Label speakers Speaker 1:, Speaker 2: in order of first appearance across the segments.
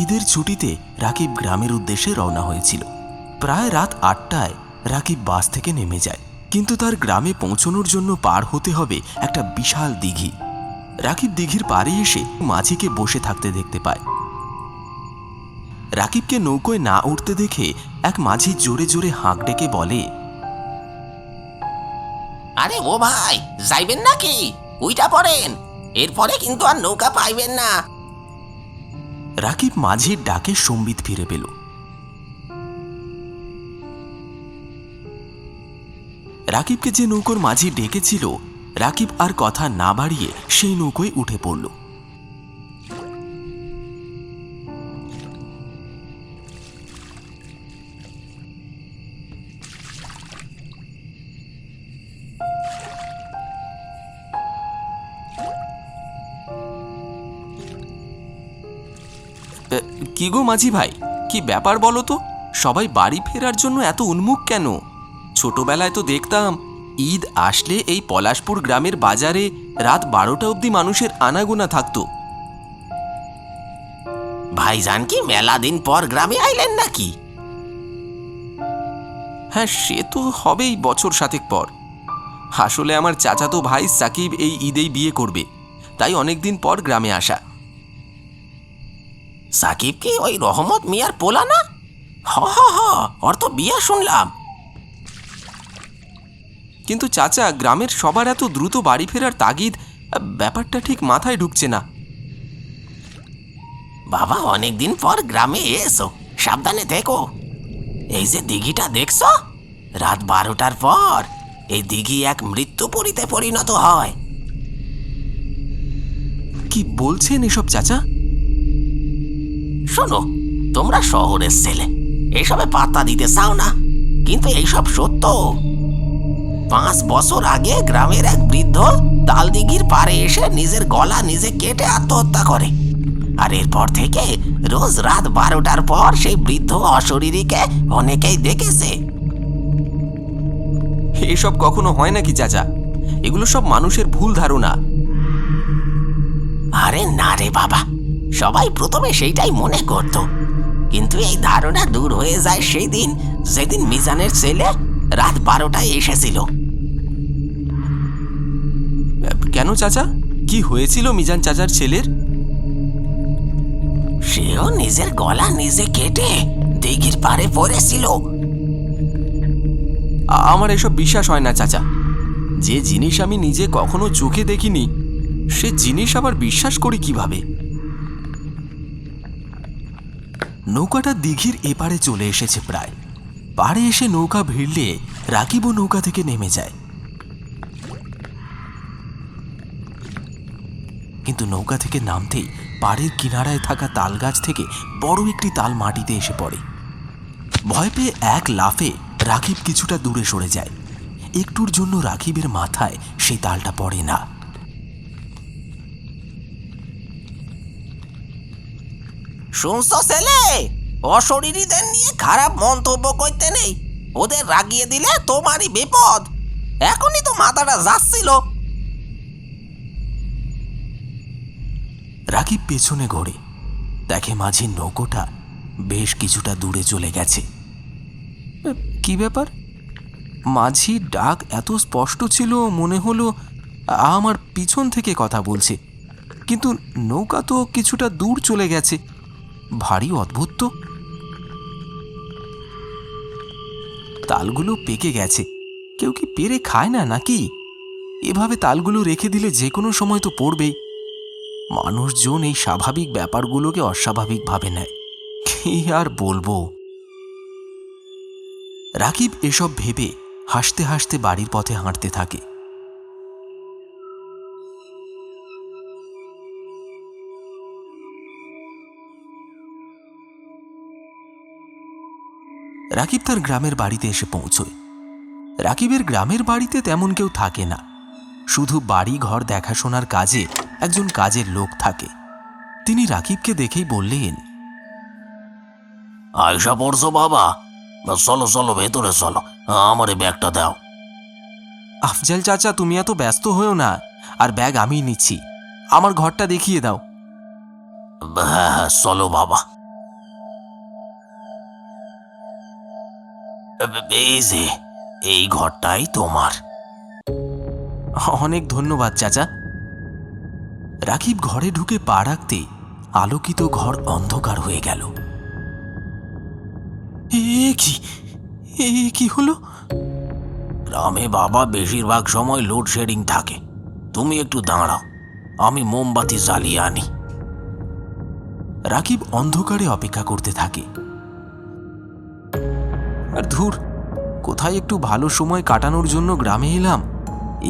Speaker 1: ঈদের ছুটিতে রাকিব গ্রামের উদ্দেশ্যে রওনা হয়েছিল। প্রায় রাত 8টায় রাকিব বাস থেকে নেমে যায়, কিন্তু তার গ্রামে পৌঁছানোর জন্য পার হতে হবে একটা বিশাল দিঘি। রাকিব দিঘির পাড়ে এসে মাঝিকে বসে থাকতে দেখতে পায়। রাকিবকে নৌকোয় না উঠতে দেখে এক মাঝি জোরে জোরে হাঁক ডেকে বলে,
Speaker 2: আরে ও ভাই, যাইবেন নাকি? উইটা পড়েন, এরপরে কিন্তু আর নৌকা পাইবেন না।
Speaker 1: রাকিব মাঝির ডাকে সম্বিত ফিরে পেল। রাকিবকে যে নৌকোর মাঝি ডেকেছিল, রাকিব আর কথা না বাড়িয়ে সেই নৌকোয় উঠে পড়ল। কি গো মাঝি ভাই, কি ব্যাপার বলো তো? সবাই বাড়ি ফেরার জন্য এত উন্মুখ কেন? ছোটবেলায় তো দেখতাম ঈদ আসলে এই পলাশপুর গ্রামের বাজারে রাত 12টা অবধি মানুষের আনাগোনা থাকতো।
Speaker 2: ভাইজান কি মেলা দিন পর গ্রামে আইলেন নাকি?
Speaker 1: হ্যাঁ, সে তো হবেই বছর 7 পর। আসলে আমার চাচাতো ভাই সাকিব এই ঈদেই বিয়ে করবে, তাই অনেকদিন পর গ্রামে আসা।
Speaker 2: সাকিব কি ওই রহমত মিয়ার পোলা না? হ হ হ, ওর তো বিয়া শুনলাম।
Speaker 1: কিন্তু চাচা, গ্রামের সবার এত দ্রুত বাড়ি ফেরার তাগিদ, ব্যাপারটা ঠিক মাথায় ঢুকছে না।
Speaker 2: বাবা, অনেকদিন পর গ্রামে এসো, সাবধানে থেকো। এই যে দিঘিটা দেখছো, রাত 12টার পর এই দিঘি এক মৃত্যুপুরীতে পরিণত হয়।
Speaker 1: কি বলছেন এসব চাচা?
Speaker 2: শোনো, তোমরা শহরের ছেলে, এইসবে পাত্তা দিতে চাও না, কিন্তু এইসব সত্য। 5 বছর আগে গ্রামের এক বৃদ্ধ তালদিঘির পাড়ে এসে নিজের গলা নিজে কেটে আত্মহত্যা করে। আর এরপর থেকে রোজ রাত 12টার পর সেই বৃদ্ধ অশরীরীকে অনেকেই দেখেছে।
Speaker 1: এসব কখনো হয় নাকি চাচা? এগুলো সব মানুষের ভুল ধারণা।
Speaker 2: আরে না রে বাবা, সবাই প্রথমে সেইটাই মনে করত, কিন্তু এই ধারণা দূর হয়ে যায় সেই দিন যেদিন মিজানের ছেলে রাত 12টায় এসেছিল।
Speaker 1: কেন চাচা, কি হয়েছিল মিজান চাচার ছেলের?
Speaker 2: সেও নিজের গলা নিজে কেটে দিঘির পাড়ে পড়েছিল।
Speaker 1: আমার এসব বিশ্বাস হয় না চাচা। যে জিনিস আমি নিজে কখনো চোখে দেখিনি, সে জিনিস আবার বিশ্বাস করি কিভাবে? নৌকাটা দিঘির এপারে চলে এসেছে প্রায়। পাড়ে এসে নৌকা ভিড়লে রাকিবও নৌকা থেকে নেমে যায়, কিন্তু নৌকা থেকে নামতেই পাড়ের কিনারায় থাকা তাল গাছ থেকে বড় একটি তাল মাটিতে এসে পড়ে। ভয় পেয়ে এক লাফে রাকিব কিছুটা দূরে সরে যায়। একটুর জন্য রাকিবের মাথায় সেই তালটা পড়ে না।
Speaker 2: শুনছো ছেলে, অশরীরীদের নিয়ে খারাপ মন্তব্য করতে নেই, ওদের রাগিয়ে দিলে তোমারই বিপদ। এখনই তো মাথাটা যাচ্ছিল।
Speaker 1: রাকিব পেছনে ঘোরে, দেখে মাঝির নৌকোটা বেশ কিছুটা দূরে চলে গেছে। কি ব্যাপার? মাঝির ডাক এত স্পষ্ট ছিল, মনে হলো আমার পিছন থেকে কথা বলছে, কিন্তু নৌকা তো কিছুটা দূর চলে গেছে। ভারী অদ্ভুত তো। তালগুলো পেকে গেছে, কেউ কি পেরে খায় না নাকি? এভাবে তালগুলো রেখে দিলে যে কোনো সময় তো পড়বেই। মানুষজন এই স্বাভাবিক ব্যাপারগুলোকে অস্বাভাবিক ভাবে নেয়, কি আর বলবো। রাকিব এসব ভেবে হাসতে হাসতে বাড়ির পথে হাঁটতে থাকে। রাকিব তার গ্রামের বাড়িতে এসে পৌঁছয়। রাকিবের গ্রামের বাড়িতে তেমন কেউ থাকে না, শুধু বাড়ি ঘর দেখাশোনার কাজে একজন কাজের লোক থাকে। তিনি রাকিবকে দেখেই বললেন,
Speaker 2: আয়সা পড়ছো বাবা, চলো চলো ভেতরে চলো, আমার ব্যাগটা দাও।
Speaker 1: আফজাল চাচা, তুমি এত ব্যস্ত হয়েও না, আর ব্যাগ আমিই নিচ্ছি, আমার ঘরটা দেখিয়ে দাও।
Speaker 2: হ্যাঁ হ্যাঁ, চলো বাবা। এই যে, এই ঘরটাই তোমার।
Speaker 1: অনেক ধন্যবাদ চাচা। রাকিব ঘরে ঢুকে পা রাখতে আলোকিত ঘর অন্ধকার হয়ে গেল। এ কি হলো?
Speaker 2: গ্রামে বাবা বেশিরভাগ সময় লোডশেডিং থাকে। তুমি একটু দাঁড়াও, আমি মোমবাতি জ্বালিয়ে আনি।
Speaker 1: রাকিব অন্ধকারে অপেক্ষা করতে থাকে। আর ধুর, কোথায় একটু ভালো সময় কাটানোর জন্য গ্রামে এলাম,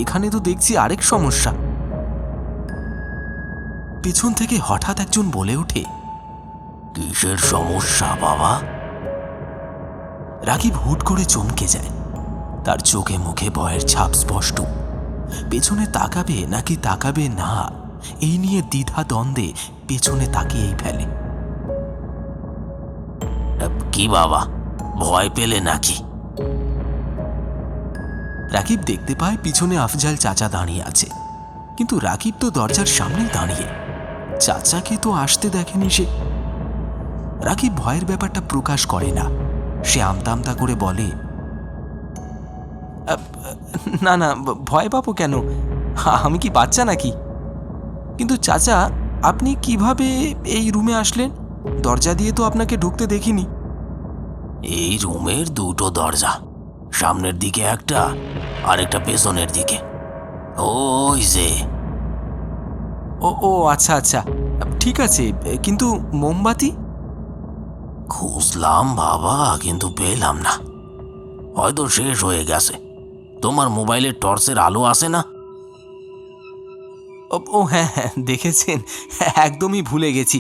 Speaker 1: এখানে তো দেখছি আরেক সমস্যা। পেছন থেকে হঠাৎ একজন বলে ওঠে,
Speaker 2: কিসের সমস্যা বাবা?
Speaker 1: রাকিব হুট করে চমকে যায়। তার চোখে মুখে ভয়ের ছাপ স্পষ্ট। পেছনে তাকাবে নাকি তাকাবে না, এই নিয়ে দ্বিধা দ্বন্দ্বে পেছনে তাকিয়েই ফেলে।
Speaker 2: কি বাবা, ভয় পেলে নাকি?
Speaker 1: রাকিব দেখতে পায় পিছনে আফজাল চাচা দাঁড়িয়ে আছে, কিন্তু রাকিব তো দরজার সামনেই দাঁড়িয়ে, চাচাকে তো আসতে দেখেনি সে। রাকিব ভয়ের ব্যাপারটা প্রকাশ করে না। সে আমতা আমতা করে বলে, না না, ভয় পাবো কেন? আমি কি বাচ্চা নাকি? কিন্তু চাচা, আপনি কিভাবে এই রুমে আসলেন? দরজা দিয়ে তো আপনাকে ঢুকতে দেখিনি।
Speaker 2: এই রুমের দুটো দরজা, সামনের দিকে একটা আর একটা পেছনের দিকে। ওই যে।
Speaker 1: ও আচ্ছা আচ্ছা, ঠিক আছে, কিন্তু মোমবাতি?
Speaker 2: খুঁজলাম বাবা, কিন্তু পেলাম না। হয়তো শেষ হয়ে গেছে। তোমার মোবাইলের টর্চের আলো আসে না?
Speaker 1: ও হ্যাঁ হ্যাঁ, দেখেছেন, একদমই ভুলে গেছি।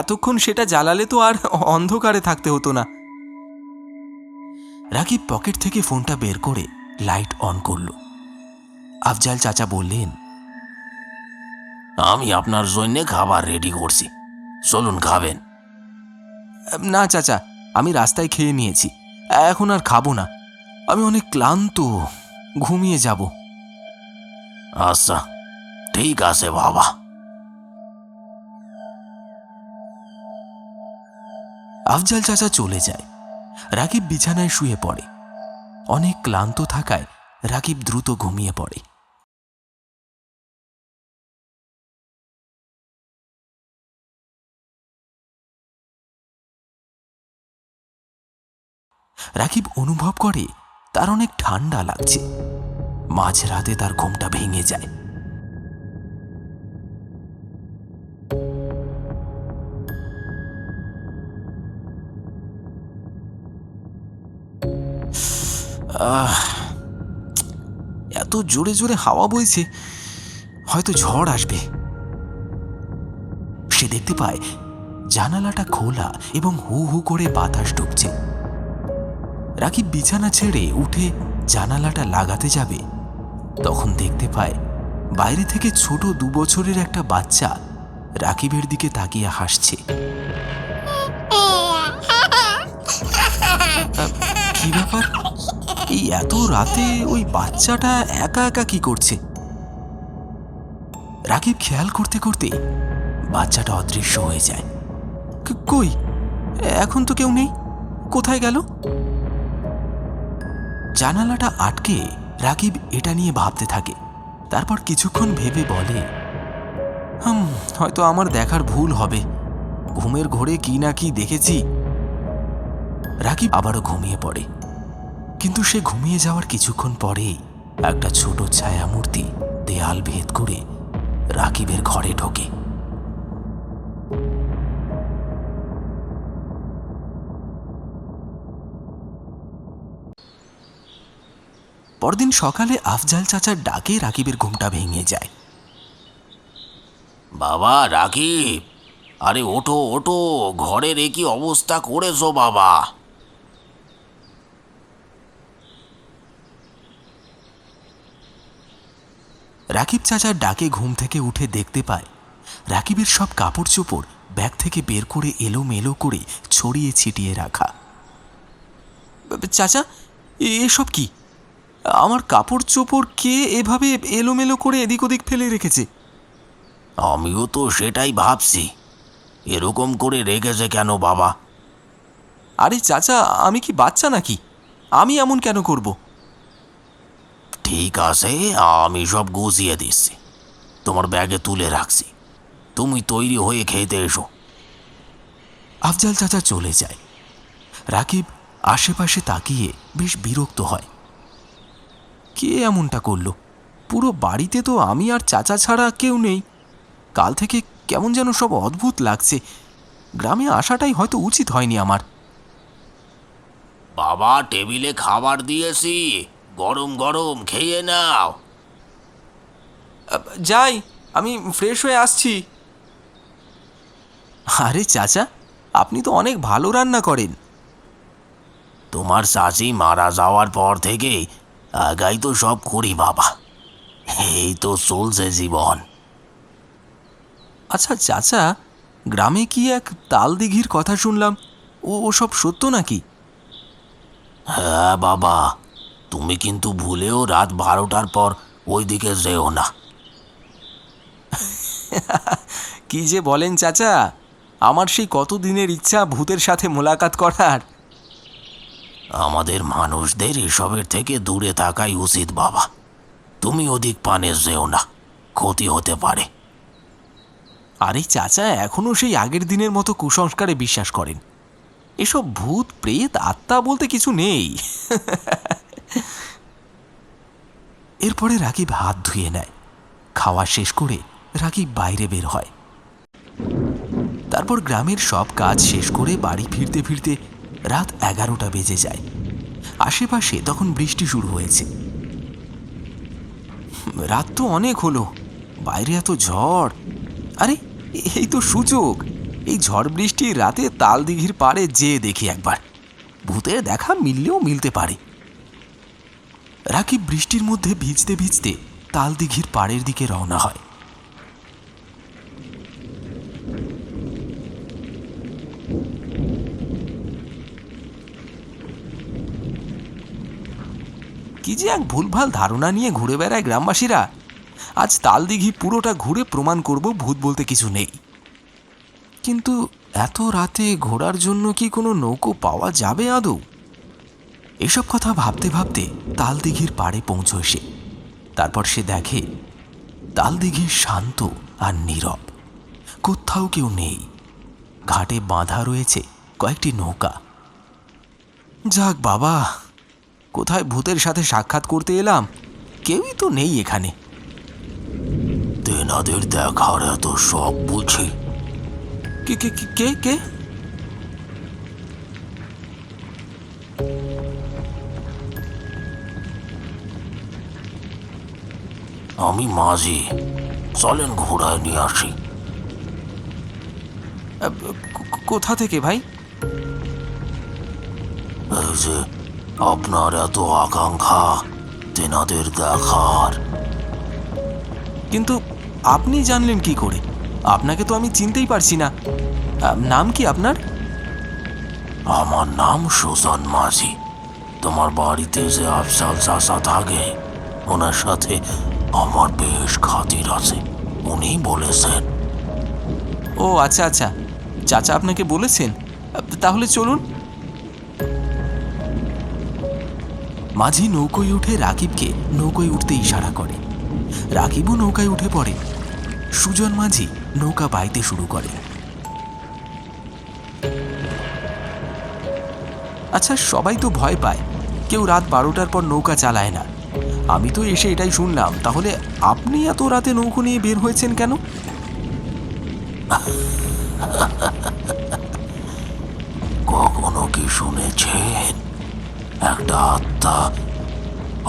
Speaker 1: এতক্ষণ সেটা জ্বালালে তো আর অন্ধকারে থাকতে হতো না। রাকিব পকেট থেকে ফোনটা বের করে লাইট অন করল। আফজাল চাচা বললেন,
Speaker 2: আমি আপনার জন্য খাবার রেডি করছি, চলুন খাবেন।
Speaker 1: না চাচা, আমি রাস্তায় খেয়ে নিয়েছি, এখন আর খাবো না। আমি অনেক ক্লান্ত, ঘুমিয়ে যাব।
Speaker 2: আচ্ছা, ঠিক আছে বাবা।
Speaker 1: আফজাল চাচা চলে যায়। রাকিব বিছানায় শুয়ে পড়ে। অনেক ক্লান্ত থাকায় রাকিব দ্রুত ঘুমিয়ে পড়ে। রাকিব অনুভব করে তার অনেক ঠান্ডা লাগছে। মাঝরাতে তার ঘুমটা ভেঙে যায়। এত জোরে জোরে হাওয়া বইছে, হয়তো ঝড় আসবে। সে দেখতে পায় জানালাটা খোলা এবং হু হু করে বাতাস ঢুকছে। রাকিব বিছানা ছেড়ে উঠে জানালাটা লাগাতে যাবে, তখন দেখতে পায় বাইরে থেকে ছোট 2 বছরের একটা বাচ্চা রাকিবের দিকে তাকিয়ে হাসছে। কি ব্যাপার? এই এত রাতে ওই বাচ্চাটা একা একা কি করছে? রাকিব খেয়াল করতে করতে বাচ্চাটা অদৃশ্য হয়ে যায়। কই, এখন তো কেউ নেই, কোথায় গেল? জানালাটা আটকে রাকিব এটা নিয়ে ভাবতে থাকে। তারপর কিছুক্ষণ ভেবে বলে, হয়তো আমার দেখার ভুল হবে, ঘুমের ঘোরে কি না কি দেখেছি। রাকিব আবারও ঘুমিয়ে পড়ে, কিন্তু সে ঘুমিয়ে যাওয়ার কিছুক্ষণ পরেই একটা ছোট ছায়ামূর্তি দেয়াল ভেদ করে রাকিবের ঘরে ঢোকে। পরদিন সকালে আফজাল চাচার ডাকে রাকিবের ঘুমটা ভেঙে যায়।
Speaker 2: বাবা রাকিব, আরে ওঠো ওঠো, ঘরের এ কি অবস্থা করেছো বাবা?
Speaker 1: রাকিব চাচার ডাকে ঘুম থেকে উঠে দেখতে পায় রাকিবের সব কাপড় চোপড় ব্যাগ থেকে বের করে এলোমেলো করে ছড়িয়ে ছিটিয়ে রাখা। চাচা, এসব কি? আমার কাপড় চোপড় কে এভাবে এলোমেলো করে এদিক ওদিক ফেলে রেখেছে?
Speaker 2: আমিও তো সেটাই ভাবছি। এরকম করে রেখেছে কেন বাবা?
Speaker 1: আরে চাচা, আমি কি বাচ্চা নাকি? আমি এমন কেন করব?
Speaker 2: ঠিক আছে, আমি সব গুছিয়ে দিচ্ছি, তোমার ব্যাগে তুলে রাখছি, তুমি তৈরি হয়ে খেতে এসো।
Speaker 1: আফজাল চাচা চলে যায়। রাকিব আশেপাশে তাকিয়ে বেশ বিরক্ত হয়। কে এমনটা করলো? পুরো বাড়িতে তো আমি আর চাচা ছাড়া কেউ নেই। কাল থেকে কেমন যেন সব অদ্ভুত লাগছে। গ্রামে আসাটাই হয়তো উচিত হয়নি আমার।
Speaker 2: বাবা, টেবিলে খাবার দিয়েছি, গরম গরম খেয়ে নাও।
Speaker 1: যাই, আমি ফ্রেশ হয়ে আসছি। আরে চাচা, আপনি তো অনেক ভালো রান্না করেন।
Speaker 2: তোমার চাচি মারা যাওয়ার পর থেকে আগাই তো সব করি বাবা, এই তো চলছে জীবন।
Speaker 1: আচ্ছা চাচা, গ্রামে কি এক তাল দিঘির কথা শুনলাম, ওসব সত্য নাকি?
Speaker 2: হ্যাঁ বাবা, তুমি কিন্তু ভুলেও রাত 12টার পর ওইদিকে যেও না।
Speaker 1: কি যে বলেন চাচা, আমার সেই কতদিনের ইচ্ছা ভূতের সাথে মোলাকাত করার।
Speaker 2: আমাদের মানুষদের এসবের থেকে দূরে থাকাই উচিত বাবা, তুমি ওদিক পানে যেও না, ক্ষতি হতে পারে।
Speaker 1: আরে চাচা, এখনো সেই আগের দিনের মতো কুসংস্কারে বিশ্বাস করেন। এসব ভূত প্রেত আত্মা বলতে কিছু নেই। এরপরে রাকিব হাত ধুয়ে নেয়। খাওয়া শেষ করে রাকিব বাইরে বের হয়। তারপর গ্রামের সব কাজ শেষ করে বাড়ি ফিরতে ফিরতে রাত 11টা বেজে যায়। আশেপাশে তখন বৃষ্টি শুরু হয়েছে। রাত তো অনেক হলো, বাইরে এত ঝড়। আরে এই তো সুযোগ, এই ঝড় বৃষ্টির রাতে তাল দিঘির পাড়ে যেয়ে দেখি একবার, ভূতের দেখা মিললেও মিলতে পারে। রাকিব বৃষ্টির মধ্যে ভিজতে ভিজতে তাল দিঘির পাড়ের দিকে রওনা হয়। কি যে এক ভুলভাল ধারণা নিয়ে ঘুরে বেড়ায় গ্রামবাসীরা। আজ তাল দিঘি পুরোটা ঘুরে প্রমাণ করব ভূত বলতে কিছু নেই। কিন্তু এত রাতে ঘোরার জন্য কি কোনো নৌকো পাওয়া যাবে আদৌ? এসব কথা ভাবতে ভাবতে তাল দিঘির পাড়ে পৌঁছয় সে। তারপর সে দেখে তাল দিঘি শান্ত আর নীরব, কোথাও কেউ নেই। ঘাটে বাঁধা রয়েছে কয়েকটি নৌকা। যাক বাবা, কোথায় ভূতের সাথে সাক্ষাৎ করতে এলাম, কেউই তো নেই এখানে।
Speaker 2: তেনাদের দেখার এত শখ বুঝি?
Speaker 1: কে কে কে কে?
Speaker 2: আমি মাঝি, চলেন ঘোড়ায় নিয়ে আসি।
Speaker 1: কোথা থেকে ভাই?
Speaker 2: এই যে আপনার এত আকাঙ্ক্ষা তেনাদের দেখার।
Speaker 1: কিন্তু আপনি জানলেন কি করে? আপনাকে তো আমি চিনতেই পারছি না। নাম কি আপনার?
Speaker 2: আমার নাম সুজন মাঝি। তোমার বাড়িতে যে আফজাল চাচা থাকে, ওনার সাথে আমার বেশ খাতির আছে, উনি বলেছেন।
Speaker 1: ও আচ্ছা আচ্ছা, চাচা আপনাকে বলেছেন? তাহলে চলুন। মাঝি নৌকোয় উঠে রাকিবকে নৌকোয় উঠতে ইশারা করে। রাকিবও নৌকায় উঠে পড়ে। সুজন মাঝি নৌকা বাইতে শুরু করে। আচ্ছা, সবাই তো ভয় পায়, কেউ রাত 12টার পর নৌকা চালায় না। আমি তো এসে এটাই শুনলাম, তাহলে আপনি এত রাতে নৌকো নিয়ে বের হয়েছেন কেন?
Speaker 2: কখনো কি শুনেছেন একটা আত্মা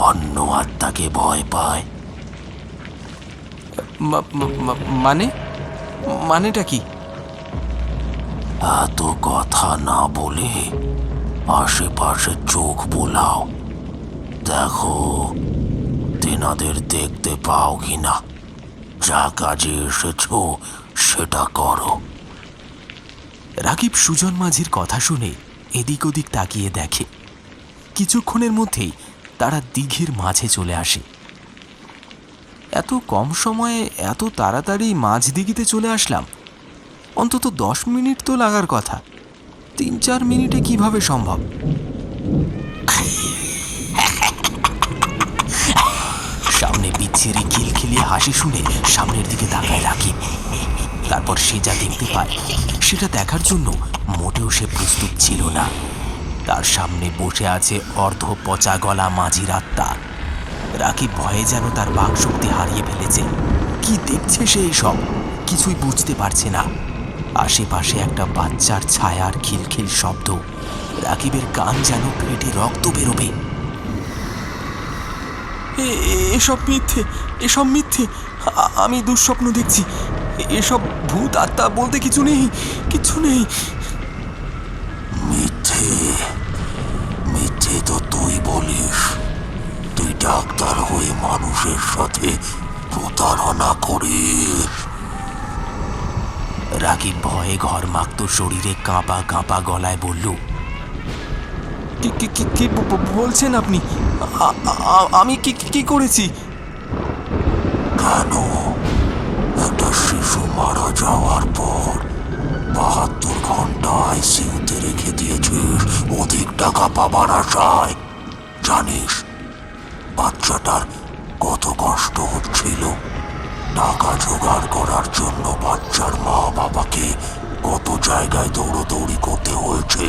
Speaker 2: অন্য আত্মাকে ভয় পায়?
Speaker 1: মানে মানেটা কি?
Speaker 2: এত কথা না বলে আশেপাশে চোখ বোলাও, দেখো তেনাদের দেখতে পাও কিনা। যা কাজে এসেছো সেটা করো।
Speaker 1: রাকিব সুজন মাঝির কথা শুনে এদিক ওদিক তাকিয়ে দেখে। কিছুক্ষণের মধ্যেই তারা দিঘির মাঝে চলে আসে। এত কম সময়ে এত তাড়াতাড়ি মাঝ দিঘিতে চলে আসলাম। অন্তত 10 মিনিট তো লাগার কথা। 3-4 মিনিটে কিভাবে সম্ভব? সামনে বিচ্ছিরি খিলখিলিয়ে হাসি শুনে সামনের দিকে তাকায় রাকিব। তারপর সে যা দেখতে পায় সেটা দেখার জন্য মোটেও সে প্রস্তুত ছিল না। তার সামনে বসে আছে অর্ধ পচা গলা মাঝির আত্মা। রাকিব ভয়ে যেন তার বাকশক্তি হারিয়ে ফেলেছে। কি দেখছে সে? সব কিছুই বুঝতে পারছে না। আশেপাশে একটা বাচ্চার ছায়ার খিলখিল শব্দ। রাকিবের কান যেন ফেটে রক্ত বেরোবে। এসব মিথ্যে, এসব মিথ্যে। আমি দুঃস্বপ্ন দেখছি। এসব ভূত আত্মা বলতে কিছু নেই, কিছু নেই।
Speaker 3: মিথ্যে? মিথ্যে তো তুই বলিস। তুই ডাক্তার হয়ে মানুষের সাথে প্রতারণা করিস।
Speaker 1: রাকিব ভয়ে ঘরমাক্ত শরীরে কাঁপা কাঁপা গলায় বলল, কি বলছেন আপনি? আমি কি করেছি?
Speaker 3: কেন? একটা শিশু মারা যাওয়ার পর 72 ঘন্টা আইসিইউতে রেখে দিয়েছিস অধিক টাকা পাবার আশায়। জানিস বাচ্চাটার কত কষ্ট হচ্ছিল? টাকা জোগাড় করার জন্য বাচ্চার মা বাবাকে কত জায়গায় দৌড়দৌড়ি করতে হয়েছে,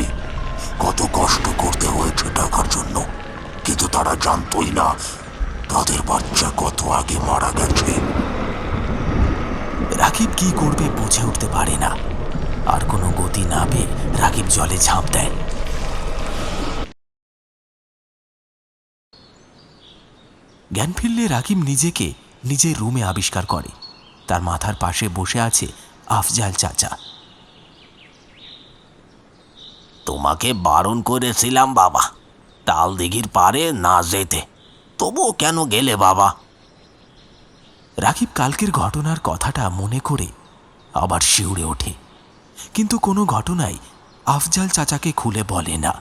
Speaker 3: কত কষ্ট করতে হয়েছে টাকার জন্য। কিন্তু তারা জানতই না তাদের বাচ্চা কত আগে মারা গেছে।
Speaker 1: রাকিব কি করবে বুঝে উঠতে পারে না। আর কোনো গতি না পেয়ে রাকিব জলে ঝাঁপ দেয়। জ্ঞান ফিরলে রাকিব নিজেকে নিজের রুমে আবিষ্কার করে। তার মাথার পাশে বসে আছে আফজাল চাচা।
Speaker 2: তোমাকে বারণ করেছিলাম বাবা তাল দিঘির পারে না যেতে, তবুও কেন গেলে বাবা?
Speaker 1: রাকিব কালকের ঘটনার কথাটা মনে করে আবার শিউরে ওঠে। কিন্তু কোনো ঘটনাই আফজাল চাচাকে খুলে বলে না।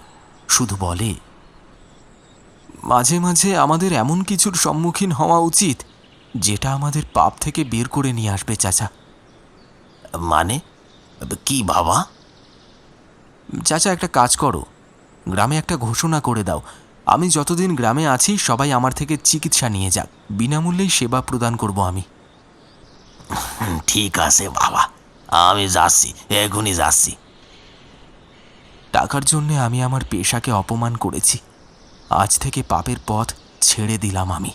Speaker 1: শুধু বলে, মাঝে মাঝে আমাদের এমন কিছুর সম্মুখীন হওয়া উচিত যেটা আমাদের পাপ থেকে বের করে নিয়ে আসবে চাচা।
Speaker 2: মানে কি বাবা?
Speaker 1: চাচা, একটা কাজ করো, গ্রামে একটা ঘোষণা করে দাও, আমি যতদিন গ্রামে আছি সবাই আমার থেকে চিকিৎসা নিয়ে যাক, বিনামূল্যেই সেবা প্রদান করব আমি।
Speaker 2: ঠিক আছে বাবা, আমি যাচ্ছি, এখনই যাচ্ছি।
Speaker 1: টাকার জন্যে আমি আমার পেশাকে অপমান করেছি। আজ থেকে পাপের পথ ছেড়ে দিলাম আমি।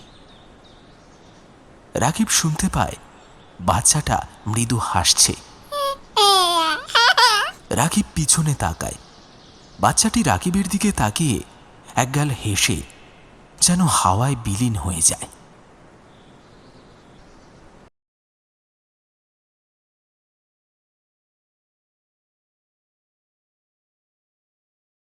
Speaker 1: রাকিব শুনতে পায় বাচ্চাটা মৃদু হাসছে। রাকিব পিছনে তাকায়। বাচ্চাটি রাকিবের দিকে তাকিয়ে একগাল হেসে যেন হাওয়ায় বিলীন হয়ে যায়।